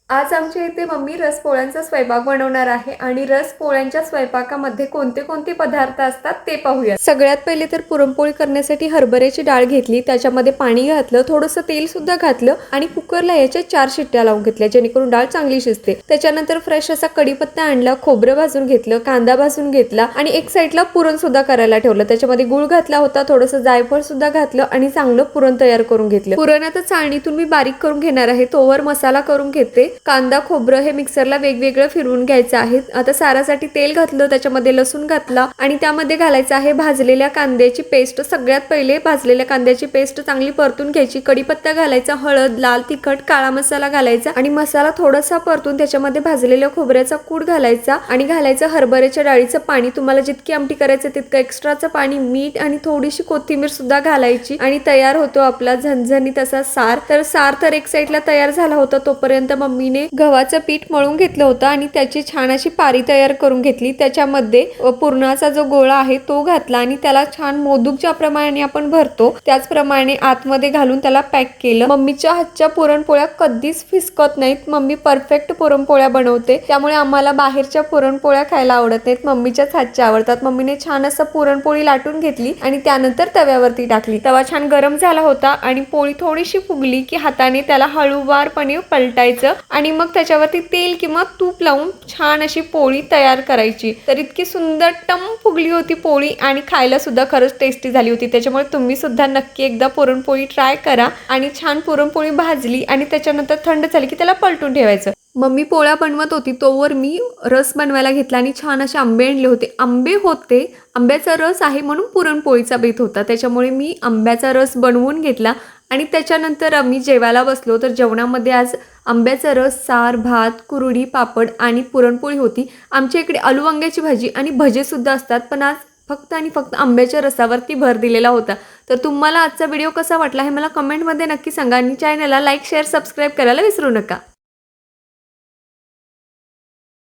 आज आमच्या इथे मम्मी रसपोळ्यांचा स्वयंपाक बनवणार आहे आणि रसपोळ्यांच्या स्वयंपाकामध्ये कोणते कोणते पदार्थ असतात ते पाहूया। सगळ्यात पहिले तर पुरणपोळी करण्यासाठी हरभऱ्याची डाळ घेतली, त्याच्यामध्ये पाणी घातलं, थोडंसं तेल सुद्धा घातलं आणि कुकरला याच्या 4 शिट्ट्या लावून घेतल्या जेणेकरून डाळ चांगली शिजते। त्याच्यानंतर फ्रेश असा कढीपत्ता आणला, खोबरं भाजून घेतलं, कांदा भाजून घेतला आणि एक साईडला पुरण सुद्धा करायला ठेवलं। त्याच्यामध्ये गुळ घातला होता, थोडंसं जायफळ सुद्धा घातलं आणि चांगलं पुरण तयार करून घेतलं। पुरण आता चाळणीतून मी बारीक करून घेणार आहे, तोवर मसाला करून घेते। कांदा खोबरं हे मिक्सरला वेगवेगळं फिरवून घ्यायचं आहे। आता सारासाठी तेल घातलं, त्याच्यामध्ये लसूण घातला आणि त्यामध्ये घालायचं आहे भाजलेल्या कांद्याची पेस्ट। सगळ्यात पहिले भाजलेल्या कांद्याची पेस्ट चांगली परतून घ्यायची, कढीपत्ता घालायचा, हळद, लाल तिखट, काळा मसाला घालायचा आणि मसाला थोडासा परतून त्याच्यामध्ये भाजलेल्या खोबऱ्याचा कूट घालायचा आणि घालायचं हरभऱ्याच्या डाळीचं पाणी। तुम्हाला जितकी आमटी करायचं तितकं एक्स्ट्राचं पाणी, मीठ आणि थोडीशी कोथिंबीर सुद्धा घालायची आणि तयार होतो आपला झणझणीत असा सार। तर सार तर एक साईडला तयार झाला होता, तोपर्यंत मम्मीने गव्हाचं पीठ मळून घेतलं होतं आणि त्याची छान अशी पारी तयार करून घेतली। त्याच्यामध्ये पुरणाचा जो गोळा आहे तो घातला आणि त्याला छान मोदक ज्या प्रमाणे आपण भरतो त्याचप्रमाणे आतमध्ये घालून त्याला पॅक केलं। मम्मीच्या हातच्या पुरणपोळ्या कधीच फिसकत नाहीत, मम्मी परफेक्ट पुरणपोळ्या बनवते, त्यामुळे आम्हाला बाहेरच्या पुरणपोळ्या खायला आवडत नाहीत, मम्मीच्याच हातच्या आवडतात। मम्मीने छान असं पुरणपोळी लाटून घेतली आणि त्यानंतर तव्यावरती टाकली। तवा छान गरम झाला होता आणि पोळी थोडीशी फुगली की हाताने त्याला हळूवारपणे पलटायचं आणि मग त्याच्यावरती तेल किंवा तूप लावून छान अशी पोळी तयार करायची। तर इतकी सुंदर टम फुगली होती पोळी आणि खायला सुद्धा खरंच टेस्टी झाली होती। त्याच्यामुळे तुम्ही सुद्धा नक्की एकदा पुरणपोळी ट्राय करा। आणि छान पुरणपोळी भाजली आणि त्याच्यानंतर थंड झाली की त्याला पलटून ठेवायचं। मम्मी पोळ्या बनवत होती तोवर मी रस बनवायला घेतला आणि छान असे आंबे आणले होते। आंब्याचा रस आहे म्हणून पुरणपोळीचा बेत होता, त्याच्यामुळे मी आंब्याचा रस बनवून घेतला आणि त्याच्यानंतर आम्ही जेवायला बसलो। तर जेवणामध्ये आज आंब्याचा रस, सार, भात, कुरडी, पापड आणि पुरणपोळी होती। आमच्या इकडे आलू वांग्याची भाजी आणि भजे सुद्धा असतात, पण आज फक्त आणि फक्त आंब्याच्या रसावरती भर दिलेला होता। तर तुम्हाला आजचा व्हिडिओ कसा वाटला हे मला कमेंटमध्ये नक्की सांगा आणि चॅनलला लाईक, शेअर, सबस्क्राईब करायला विसरू नका।